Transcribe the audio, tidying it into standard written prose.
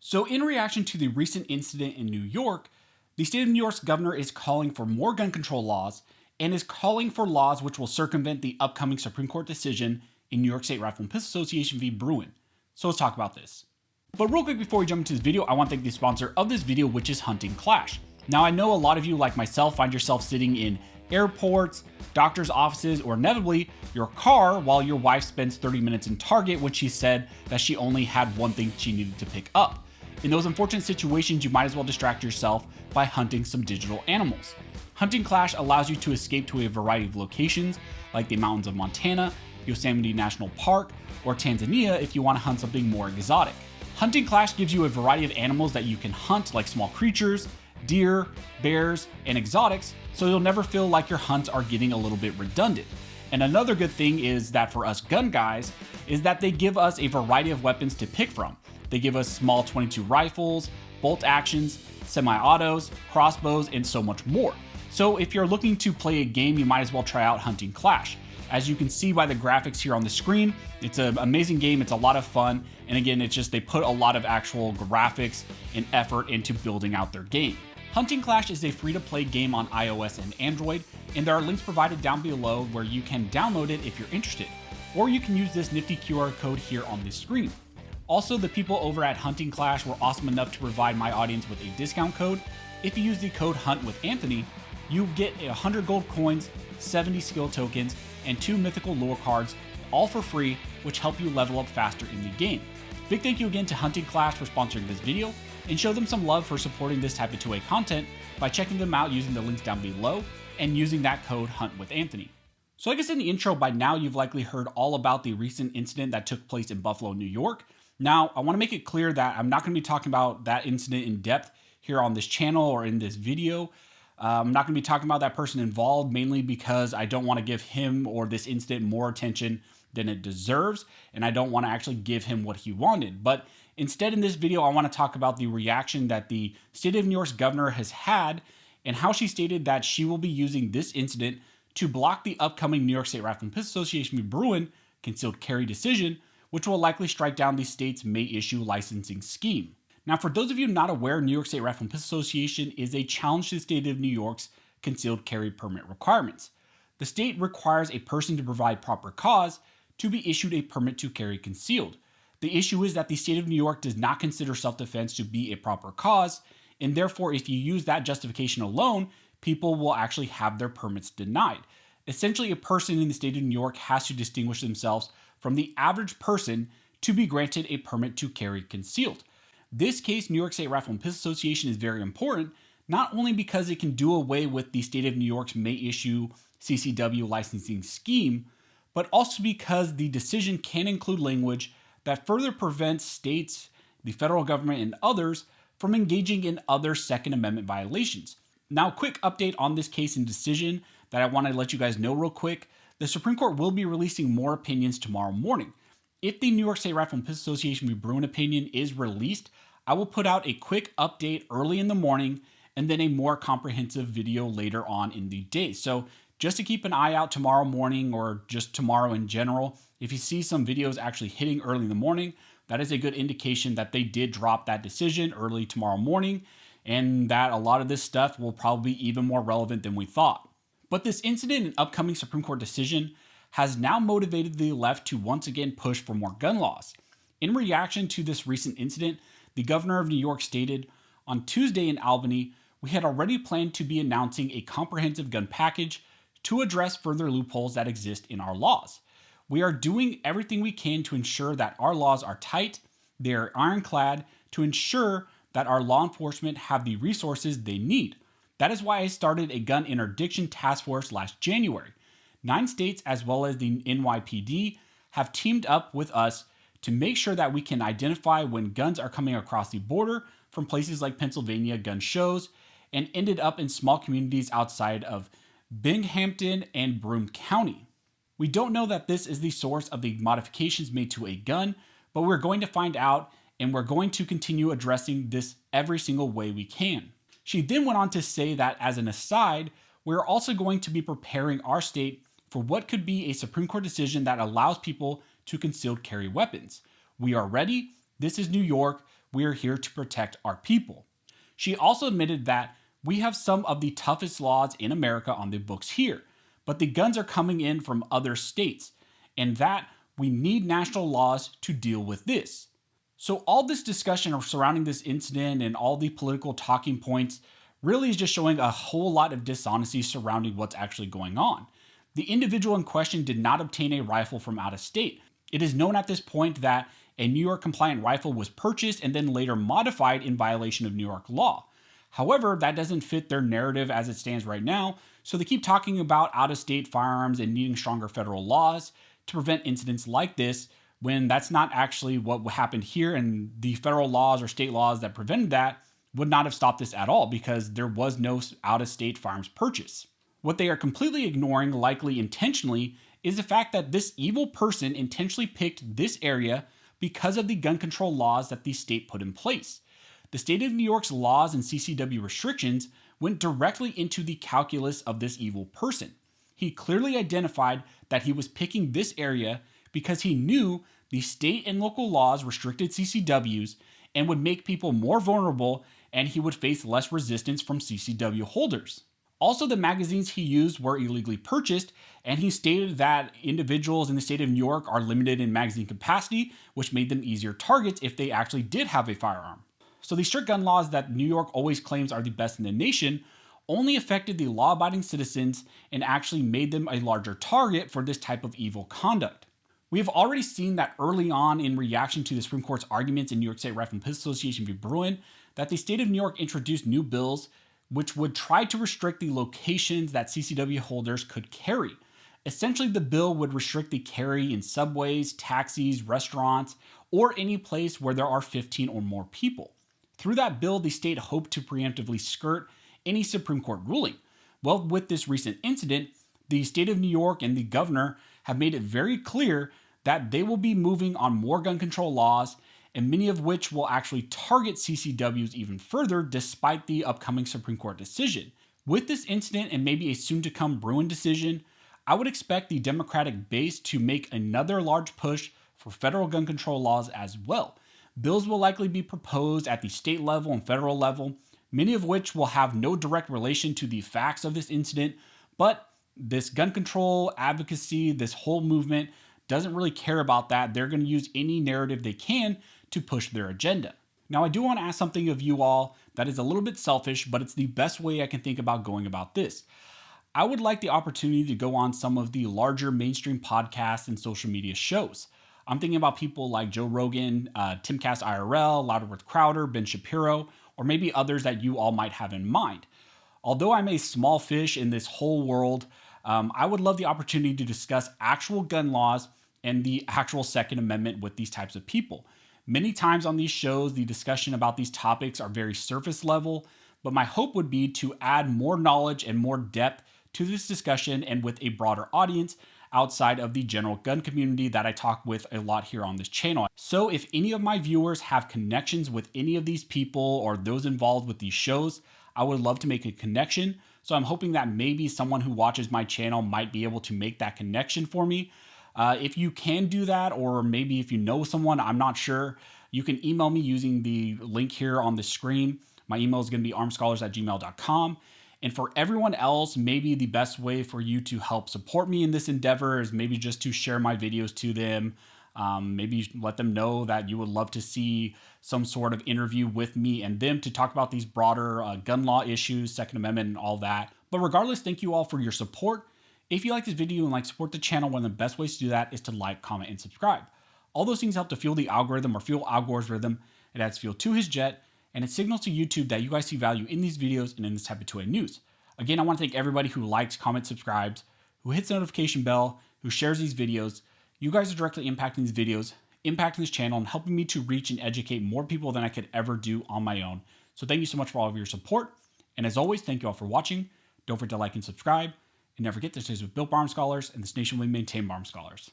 So, in reaction to the recent incident in New York, the state of New York's governor is calling for more gun control laws and is calling for laws which will circumvent the upcoming Supreme Court decision in New York State Rifle and Pistol Association v. Bruen. So let's talk about this. But real quick before we jump into this video, I want to thank the sponsor of this video, which is Hunting Clash. Now, I know a lot of you, like myself, find yourself sitting in airports, doctor's offices, or inevitably your car while your wife spends 30 minutes in Target when she said that she only had one thing she needed to pick up. In those unfortunate situations, you might as well distract yourself by hunting some digital animals. Hunting Clash allows you to escape to a variety of locations like the mountains of Montana, Yosemite National Park, or Tanzania if you want to hunt something more exotic. Hunting Clash gives you a variety of animals that you can hunt, like small creatures, deer, bears, and exotics, so you'll never feel like your hunts are getting a little bit redundant. And another good thing is that for us gun guys, is that they give us a variety of weapons to pick from. They give us small .22 rifles, bolt actions, semi-autos, crossbows, and so much more. So if you're looking to play a game, you might as well try out Hunting Clash. As you can see by the graphics here on the screen, it's an amazing game, it's a lot of fun, and again, it's just they put a lot of actual graphics and effort into building out their game. Hunting Clash is a free-to-play game on iOS and Android, and there are links provided down below where you can download it if you're interested, or you can use this nifty QR code here on the screen. Also, the people over at Hunting Clash were awesome enough to provide my audience with a discount code. If you use the code HUNTWITHANTHONY, you get 100 gold coins, 70 skill tokens, and 2 mythical lure cards, all for free, which help you level up faster in the game. Big thank you again to Hunting Clash for sponsoring this video, and show them some love for supporting this type of 2A content by checking them out using the links down below and using that code HUNTWITHANTHONY. So I guess in the intro by now you've likely heard all about the recent incident that took place in Buffalo, New York. Now, I want to make it clear that I'm not going to be talking about that incident in depth here on this channel or in this video. I'm not going to be talking about that person involved, mainly because I don't want to give him or this incident more attention than it deserves, and I don't want to actually give him what he wanted. But instead, in this video, I want to talk about the reaction that the state of New York's governor has had and how she stated that she will be using this incident to block the upcoming New York State Rifle and Pistol Association v. Bruen concealed carry decision, which will likely strike down the state's May issue licensing scheme. Now, for those of you not aware, New York State Rifle and Pistol Association is a challenge to the state of New York's concealed carry permit requirements. The state requires a person to provide proper cause to be issued a permit to carry concealed. The issue is that the state of New York does not consider self-defense to be a proper cause, and therefore if you use that justification alone, people will actually have their permits denied. Essentially, a person in the state of New York has to distinguish themselves from the average person to be granted a permit to carry concealed. This case, New York State Rifle and Pistol Association, is very important, not only because it can do away with the state of New York's May issue CCW licensing scheme, but also because the decision can include language that further prevents states, the federal government, and others from engaging in other Second Amendment violations. Now, a quick update on this case and decision that I want to let you guys know real quick. The Supreme Court will be releasing more opinions tomorrow morning. If the New York State Rifle and Pistol Association v. Bruen opinion is released, I will put out a quick update early in the morning and then a more comprehensive video later on in the day. So just to keep an eye out tomorrow morning, or just tomorrow in general, if you see some videos actually hitting early in the morning, that is a good indication that they did drop that decision early tomorrow morning, and that a lot of this stuff will probably be even more relevant than we thought. But this incident and upcoming Supreme Court decision has now motivated the left to once again push for more gun laws. In reaction to this recent incident, the governor of New York stated, "On Tuesday in Albany, we had already planned to be announcing a comprehensive gun package to address further loopholes that exist in our laws. We are doing everything we can to ensure that our laws are tight, they are ironclad, to ensure that our law enforcement have the resources they need. That is why I started a gun interdiction task force last January. 9 states, as well as the NYPD, have teamed up with us to make sure that we can identify when guns are coming across the border from places like Pennsylvania gun shows and ended up in small communities outside of Binghamton and Broome County. We don't know that this is the source of the modifications made to a gun, but we're going to find out, and we're going to continue addressing this every single way we can." She then went on to say that, as an aside, we're also going to be preparing our state for what could be a Supreme Court decision that allows people to concealed carry weapons. We are ready. This is New York. we are here to protect our people. She also admitted that we have some of the toughest laws in America on the books here, but the guns are coming in from other states, and that we need national laws to deal with this. So all this discussion surrounding this incident and all the political talking points really is just showing a whole lot of dishonesty surrounding what's actually going on. The individual in question did not obtain a rifle from out of state. It is known at this point that a New York compliant rifle was purchased and then later modified in violation of New York law. However, that doesn't fit their narrative as it stands right now, so they keep talking about out of state firearms and needing stronger federal laws to prevent incidents like this, when that's not actually what happened here, and the federal laws or state laws that prevented that would not have stopped this at all because there was no out of state firearms purchase. What they are completely ignoring, likely intentionally, is the fact that this evil person intentionally picked this area because of the gun control laws that the state put in place. The state of New York's laws and CCW restrictions went directly into the calculus of this evil person. He clearly identified that he was picking this area because he knew the state and local laws restricted CCWs and would make people more vulnerable, and he would face less resistance from CCW holders. Also, the magazines he used were illegally purchased, and he stated that individuals in the state of New York are limited in magazine capacity, which made them easier targets if they actually did have a firearm. So the strict gun laws that New York always claims are the best in the nation only affected the law-abiding citizens and actually made them a larger target for this type of evil conduct. We have already seen that early on in reaction to the Supreme Court's arguments in New York State Rifle and Pistol Association v. Bruen that the state of New York introduced new bills which would try to restrict the locations that CCW holders could carry. Essentially, the bill would restrict the carry in subways, taxis, restaurants, or any place where there are 15 or more people. Through that bill, the state hoped to preemptively skirt any Supreme Court ruling. Well, with this recent incident, the state of New York and the governor have made it very clear that they will be moving on more gun control laws, and many of which will actually target CCWs even further despite the upcoming Supreme Court decision. With this incident and maybe a soon-to-come Bruen decision, I would expect the Democratic base to make another large push for federal gun control laws as well. Bills will likely be proposed at the state level and federal level, many of which will have no direct relation to the facts of this incident, but this gun control advocacy, this whole movement, doesn't really care about that. They're going to use any narrative they can to push their agenda. Now, I do want to ask something of you all that is a little bit selfish, but it's the best way I can think about going about this. I would like the opportunity to go on some of the larger mainstream podcasts and social media shows. I'm thinking about people like Joe Rogan, Timcast IRL, Louder with Crowder, Ben Shapiro, or maybe others that you all might have in mind. Although I'm a small fish in this whole world, I would love the opportunity to discuss actual gun laws and the actual Second Amendment with these types of people. Many times on these shows, the discussion about these topics are very surface level, but my hope would be to add more knowledge and more depth to this discussion and with a broader audience outside of the general gun community that I talk with a lot here on this channel. So if any of my viewers have connections with any of these people or those involved with these shows, I would love to make a connection. So I'm hoping that maybe someone who watches my channel might be able to make that connection for me. If you can do that, or maybe if you know someone, I'm not sure, you can email me using the link here on the screen. My email is going to be armscholars@gmail.com. And for everyone else, maybe the best way for you to help support me in this endeavor is maybe just to share my videos to them. Maybe let them know that you would love to see some sort of interview with me and them to talk about these broader gun law issues, Second Amendment, and all that. But regardless, thank you all for your support. If you like this video and like support the channel, one of the best ways to do that is to like, comment, and subscribe. All those things help to fuel the algorithm or fuel Al Gore's rhythm. It adds fuel to his jet, and it signals to YouTube that you guys see value in these videos and in this type of 2A news. Again, I want to thank everybody who likes, comments, subscribes, who hits the notification bell, who shares these videos. You guys are directly impacting these videos, impacting this channel, and helping me to reach and educate more people than I could ever do on my own. So thank you so much for all of your support. And as always, thank you all for watching. Don't forget to like and subscribe. And never forget, this is with Built by Arm Scholars, and this nation will be maintained by Arm Scholars.